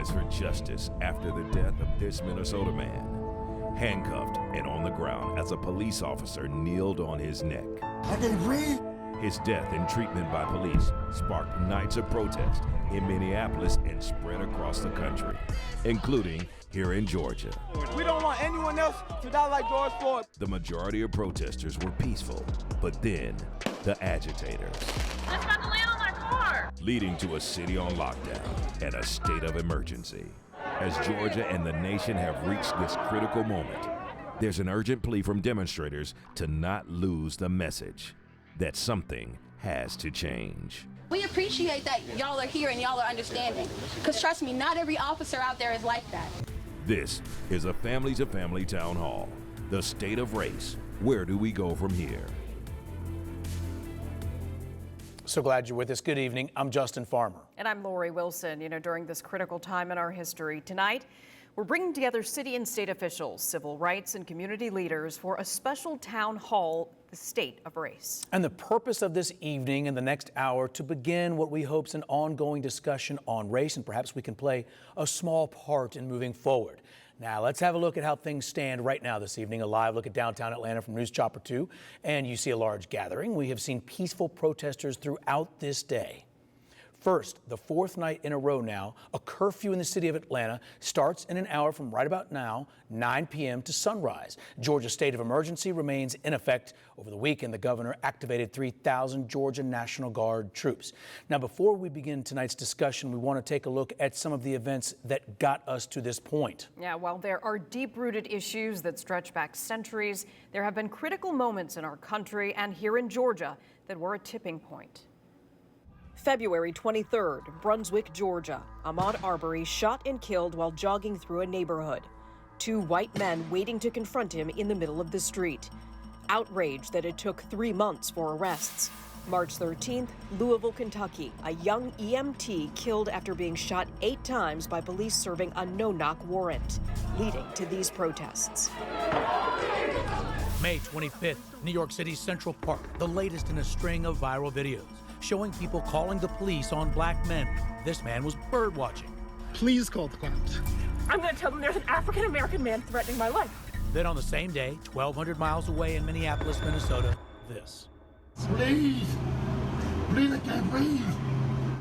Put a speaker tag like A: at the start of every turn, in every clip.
A: demands for justice after the death of this Minnesota man, handcuffed and on the ground as a police officer kneeled on his neck.
B: I can breathe.
A: His death and treatment by police sparked nights of protest in Minneapolis and spread across the country, including here in Georgia.
C: We don't want anyone else to die like George Floyd.
A: The majority of protesters were peaceful, but then the agitators.
D: That's about to land on our car.
A: Leading to a city on lockdown and a state of emergency. As Georgia and the nation have reached this critical moment, there's an urgent plea from demonstrators to not lose the message that something has to change.
E: We appreciate that y'all are here and y'all are understanding. Because trust me, not every officer out there is like that.
A: This is a Family to Family Town Hall. The state of race. Where do we go from here?
F: So glad you're with us. Good evening. I'm Justin Farmer.
G: And I'm Lori Wilson. During this critical time in our history tonight, we're bringing together city and state officials, civil rights and community leaders for a special town hall, the state of race.
F: And the purpose of this evening and the next hour to begin what we hope is an ongoing discussion on race, and perhaps we can play a small part in moving forward. Now, let's have a look at how things stand right now this evening. A live look at downtown Atlanta from News Chopper 2. And you see a large gathering. We have seen peaceful protesters throughout this day. First, the fourth night in a row now, a curfew in the city of Atlanta starts in an hour from right about now, 9 p.m. to sunrise. Georgia's state of emergency remains in effect. Over the weekend, the governor activated 3,000 Georgia National Guard troops. Now, before we begin tonight's discussion, we want to take a look at some of the events that got us to this point.
G: Yeah, while there are deep-rooted issues that stretch back centuries, there have been critical moments in our country and here in Georgia that were a tipping point. February 23rd, Brunswick, Georgia. Ahmaud Arbery shot and killed while jogging through a neighborhood. Two white men waiting to confront him in the middle of the street. Outrage that it took 3 months for arrests. March 13th, Louisville, Kentucky. A young EMT killed after being shot 8 times by police serving a no-knock warrant, leading to these protests.
F: May 25th, New York City's Central Park, the latest in a string of viral videos showing people calling the police on black men. This man was bird watching.
H: Please call the cops.
D: I'm going to tell them there's an African-American man threatening my life.
F: Then on the same day, 1,200 miles away in Minneapolis, Minnesota, this.
B: Please. Please, I can't breathe.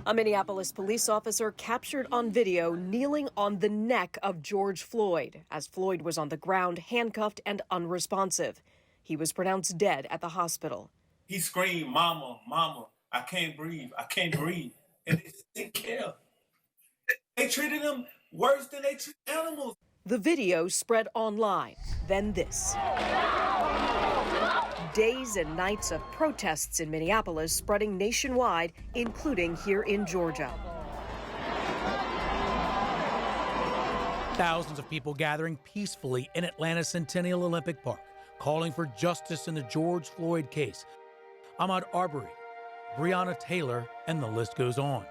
G: A Minneapolis police officer captured on video kneeling on the neck of George Floyd as Floyd was on the ground, handcuffed and unresponsive. He was pronounced dead at the hospital.
I: He screamed, "Mama, mama, I can't breathe, I can't breathe." And they didn't care. They treated him worse than they treat animals.
G: The video spread online, then this. Days and nights of protests in Minneapolis spreading nationwide, including here in Georgia.
F: Thousands of people gathering peacefully in Atlanta's Centennial Olympic Park, calling for justice in the George Floyd case. Ahmaud Arbery, Breonna Taylor, and the list goes on.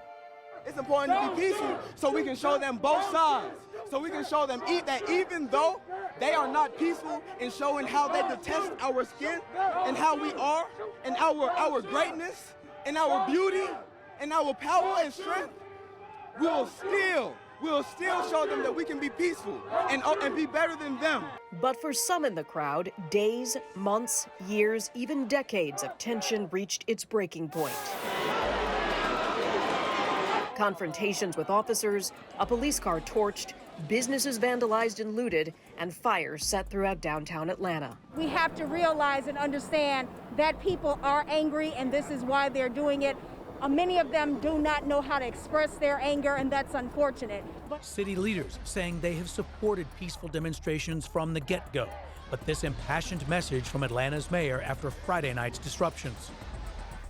C: It's important to be peaceful so we can show them both sides. So we can show them that even though they are not peaceful in showing how they detest our skin and how we are and our greatness and our beauty and our power and strength, we'll still show them that we can be peaceful and be better than them.
G: But for some in the crowd, days, months, years, even decades of tension reached its breaking point. Confrontations with officers, a police car torched, businesses vandalized and looted, and fires set throughout downtown Atlanta.
J: We have to realize and understand that people are angry, and this is why they're doing it. Many of them do not know how to express their anger, and that's unfortunate.
F: City leaders saying they have supported peaceful demonstrations from the get-go. But this impassioned message from Atlanta's mayor after Friday night's disruptions.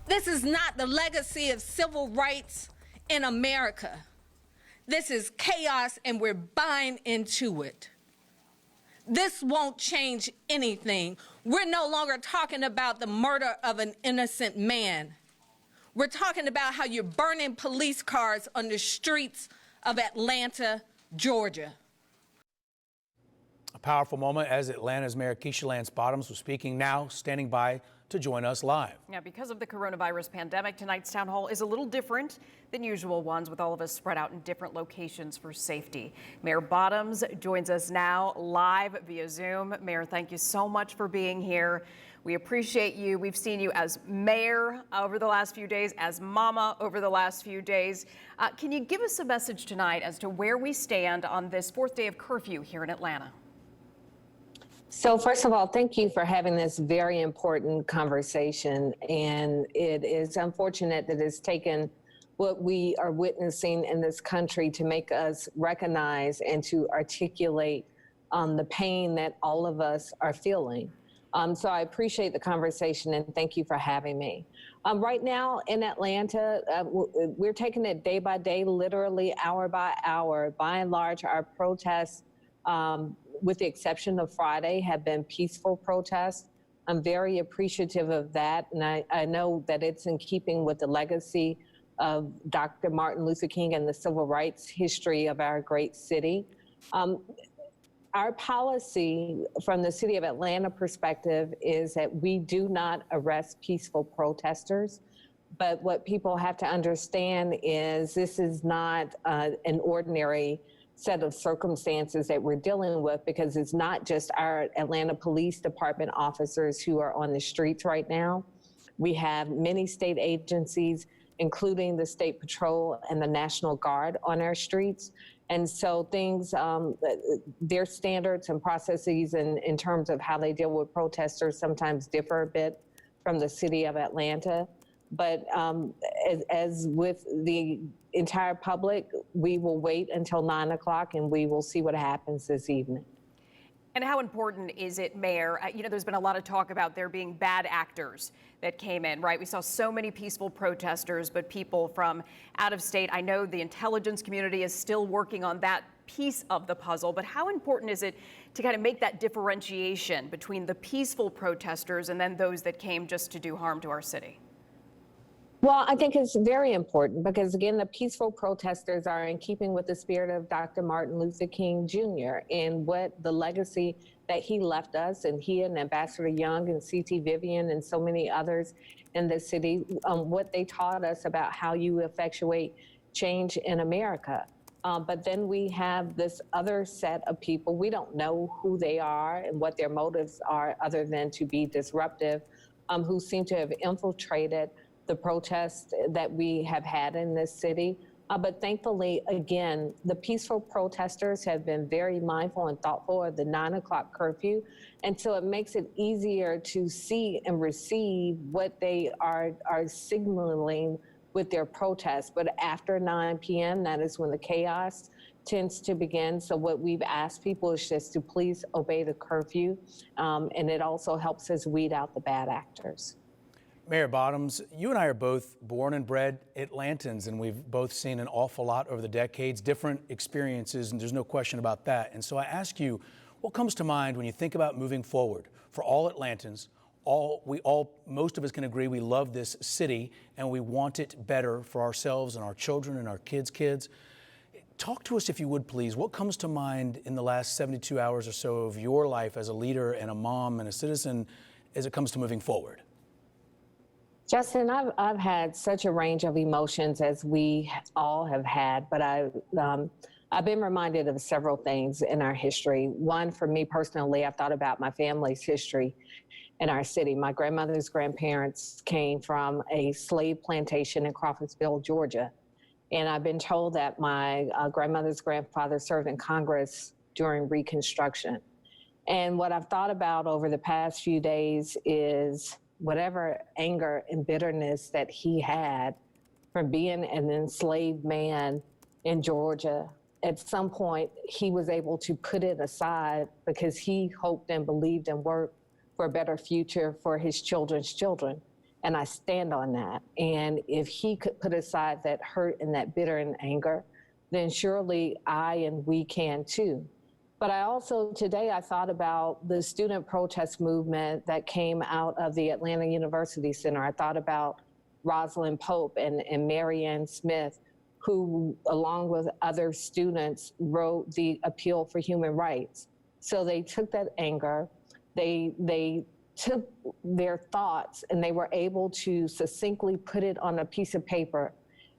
K: This is not the legacy of civil rights in America. This is chaos, and we're buying into it. This won't change anything. We're no longer talking about the murder of an innocent man. We're talking about how you're burning police cars on the streets of Atlanta, Georgia.
F: A powerful moment as Atlanta's Mayor Keisha Lance Bottoms was speaking, now standing by to join us live.
G: Yeah, because of the coronavirus pandemic, tonight's town hall is a little different than usual ones, with all of us spread out in different locations for safety. Mayor Bottoms joins us now live via Zoom. Mayor, thank you so much for being here. We appreciate you. We've seen you as mayor over the last few days, as mama over the last few days. Can you give us a message tonight as to where we stand on this fourth day of curfew here in Atlanta?
L: So first of all, thank you for having this very important conversation. And it is unfortunate that it's taken what we are witnessing in this country to make us recognize and to articulate the pain that all of us are feeling. So I appreciate the conversation and thank you for having me. Right now in Atlanta, we're taking it day by day, literally hour by hour. By and large, our protests, with the exception of Friday, have been peaceful protests. I'm very appreciative of that. And I know that it's in keeping with the legacy of Dr. Martin Luther King and the civil rights history of our great city. Our policy from the city of Atlanta perspective is that we do not arrest peaceful protesters. But what people have to understand is this is not an ordinary set of circumstances that we're dealing with, because it's not just our Atlanta Police Department officers who are on the streets right now. We have many state agencies, including the State Patrol and the National Guard, on our streets. And so things, their standards and processes in terms of how they deal with protesters sometimes differ a bit from the city of Atlanta. But as with the entire public, we will wait until 9 o'clock and we will see what happens this evening.
G: And how important is it, Mayor? You know, there's been a lot of talk about there being bad actors that came in, right? We saw so many peaceful protesters, but people from out of state. I know the intelligence community is still working on that piece of the puzzle, but how important is it to kind of make that differentiation between the peaceful protesters and then those that came just to do harm to our city?
L: Well, I think it's very important because, again, the peaceful protesters are in keeping with the spirit of Dr. Martin Luther King Jr. and what the legacy that he left us, and he and Ambassador Young and C.T. Vivian and so many others in the city, what they taught us about how you effectuate change in America. But then we have this other set of people. We don't know who they are and what their motives are other than to be disruptive, who seem to have infiltrated the protests that we have had in this city. But thankfully, again, the peaceful protesters have been very mindful and thoughtful of the 9 o'clock curfew. And so it makes it easier to see and receive what they are signaling with their protests. But after 9 p.m., that is when the chaos tends to begin. So what we've asked people is just to please obey the curfew. And it also helps us weed out the bad actors.
F: Mayor Bottoms, you and I are both born and bred Atlantans, and we've both seen an awful lot over the decades, different experiences, and there's no question about that. And so I ask you, what comes to mind when you think about moving forward for all Atlantans? Most of us can agree we love this city and we want it better for ourselves and our children and our kids' kids. Talk to us, if you would, please. What comes to mind in the last 72 hours or so of your life as a leader and a mom and a citizen as it comes to moving forward?
L: Justin, I've had such a range of emotions, as we all have had, but I've been reminded of several things in our history. One, for me personally, I've thought about my family's history in our city. My grandmother's grandparents came from a slave plantation in Crawfordsville, Georgia. And I've been told that my grandmother's grandfather served in Congress during Reconstruction. And what I've thought about over the past few days is whatever anger and bitterness that he had from being an enslaved man in Georgia, at some point he was able to put it aside because he hoped and believed and worked for a better future for his children's children. And I stand on that. And if he could put aside that hurt and that bitter and anger, then surely I and we can too. But I also, today I thought about the student protest movement that came out of the Atlanta University Center. I thought about Rosalind Pope and Marianne Smith, who, along with other students, wrote the Appeal for Human Rights. So they took that anger, they took their thoughts and they were able to succinctly put it on a piece of paper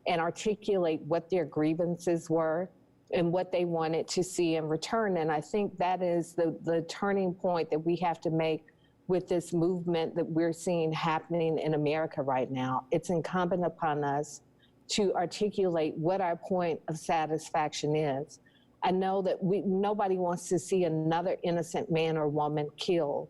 L: and articulate what their grievances were and what they wanted to see in return. And I think that is the turning point that we have to make with this movement that we're seeing happening in America right now. It's incumbent upon us to articulate what our point of satisfaction is. I know that nobody wants to see another innocent man or woman killed,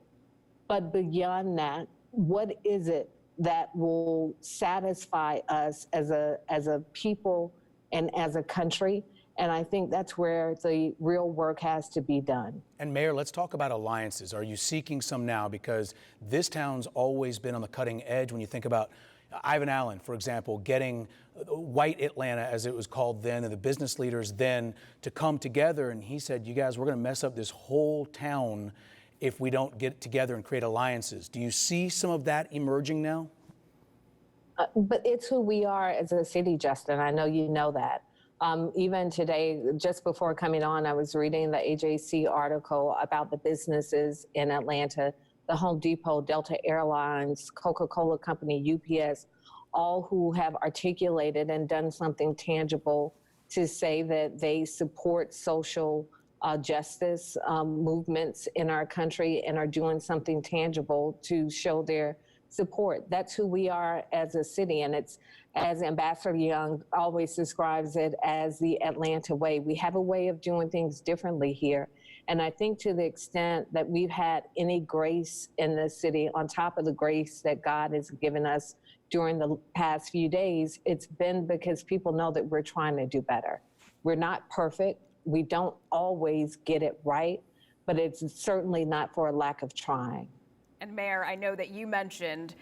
L: but beyond that, what is it that will satisfy us as a people and as a country? And I think that's where the real work has to be done.
F: And Mayor, let's talk about alliances. Are you seeking some now? Because this town's always been on the cutting edge when you think about Ivan Allen, for example, getting white Atlanta, as it was called then, and the business leaders then to come together. And he said, you guys, we're going to mess up this whole town if we don't get together and create alliances. Do you see some of that emerging now?
L: But it's who we are as a city, Justin. I know you know that. Even today, just before coming on, I was reading the AJC article about the businesses in Atlanta, the Home Depot, Delta Airlines, Coca-Cola Company, UPS, all who have articulated and done something tangible to say that they support social justice movements in our country and are doing something tangible to show their support. That's who we are as a city. And it's, as Ambassador Young always describes it, as the Atlanta way. We have a way of doing things differently here. And I think to the extent that we've had any grace in this city, on top of the grace that God has given us during the past few days, it's been because people know that we're trying to do better. We're not perfect. We don't always get it right, but it's certainly not for a lack of trying.
G: And Mayor, I know that you mentioned,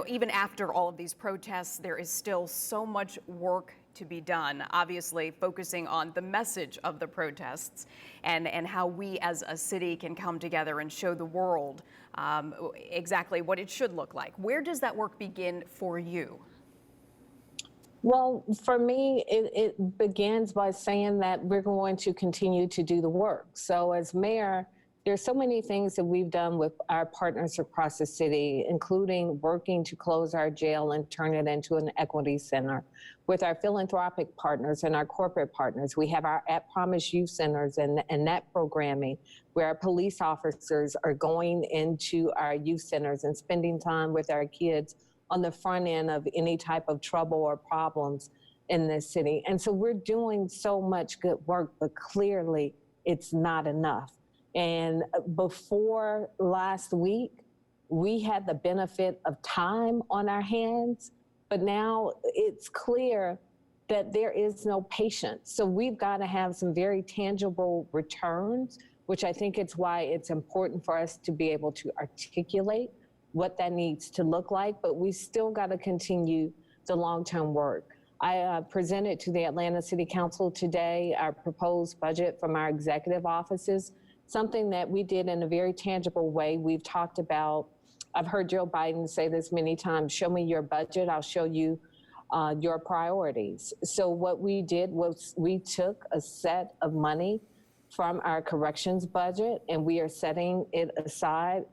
G: even after all of these protests, there is still so much work to be done, obviously focusing on the message of the protests and how we as a city can come together and show the world exactly what it should look like. Where does that work begin for you?
L: Well, for me, it begins by saying that we're going to continue to do the work. So as mayor, there's so many things that we've done with our partners across the city, including working to close our jail and turn it into an equity center. With our philanthropic partners and our corporate partners, we have our At Promise Youth Centers and that programming where our police officers are going into our youth centers and spending time with our kids on the front end of any type of trouble or problems in this city. And so we're doing so much good work, but clearly it's not enough. And before last week, we had the benefit of time on our hands, but now it's clear that there is no patience. So we've got to have some very tangible returns, which I think it's why it's important for us to be able to articulate what that needs to look like, but we still got to continue the long-term work. I presented to the Atlanta City Council today our proposed budget from our executive offices, something that we did in a very tangible way. We've talked about, I've heard Joe Biden say this many times, show me your budget, I'll show you your priorities. So what we did was we took a set of money from our corrections budget and we are setting it aside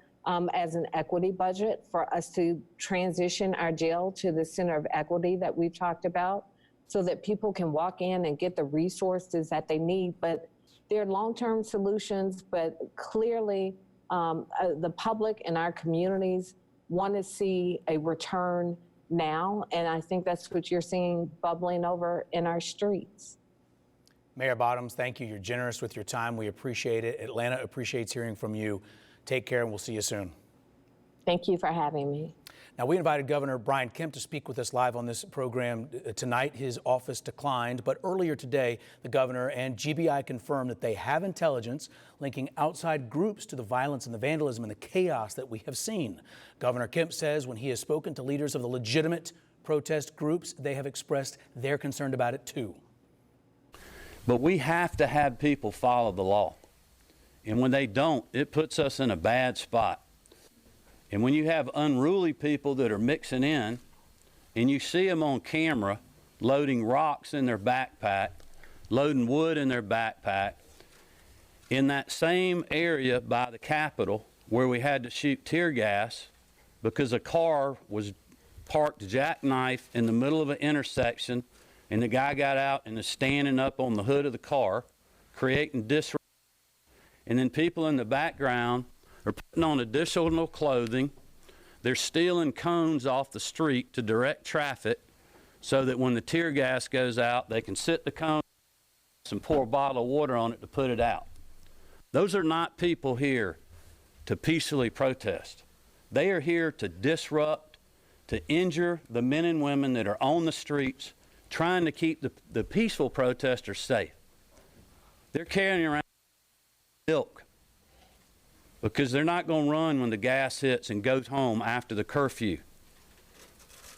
L: as an equity budget for us to transition our jail to the center of equity that we've talked about so that people can walk in and get the resources that they need. But they're long-term solutions, but clearly the public and our communities want to see a return now. And I think that's what you're seeing bubbling over in our streets.
F: Mayor Bottoms, thank you. You're generous with your time. We appreciate it. Atlanta appreciates hearing from you. Take care, and we'll see you soon.
L: Thank you for having me.
F: Now, we invited Governor Brian Kemp to speak with us live on this program tonight. His office declined, but earlier today, the governor and GBI confirmed that they have intelligence linking outside groups to the violence and the vandalism and the chaos that we have seen. Governor Kemp says when he has spoken to leaders of the legitimate protest groups, they have expressed they're concerned about it too.
M: But we have to have people follow the law. And when they don't, it puts us in a bad spot. And when you have unruly people that are mixing in, and you see them on camera loading rocks in their backpack, loading wood in their backpack, in that same area by the Capitol where we had to shoot tear gas because a car was parked jackknife in the middle of an intersection, and the guy got out and is standing up on the hood of the car, creating disruption. And then people in the background are putting on additional clothing. They're stealing cones off the street to direct traffic so that when the tear gas goes out, they can sit the cone and pour a bottle of water on it to put it out. Those are not people here to peacefully protest. They are here to disrupt, to injure the men and women that are on the streets trying to keep the peaceful protesters safe. They're carrying around milk because they're not going to run when the gas hits and go home after the curfew.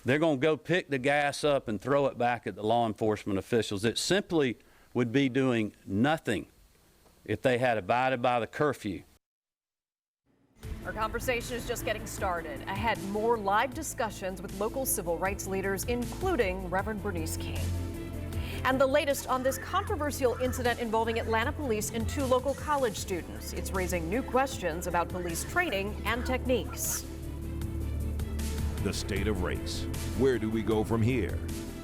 M: They're going to go pick the gas up and throw it back at the law enforcement officials. It simply would be doing nothing if they had abided by the curfew.
G: Our conversation is just getting started. Ahead, more live discussions with local civil rights leaders, including Reverend Bernice King. And the latest on this controversial incident involving Atlanta police and 2 local college students. It's raising new questions about police training and techniques.
A: The State of Race. Where do we go from here?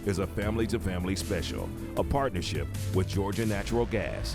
A: Is a family-to-family special, a partnership with Georgia Natural Gas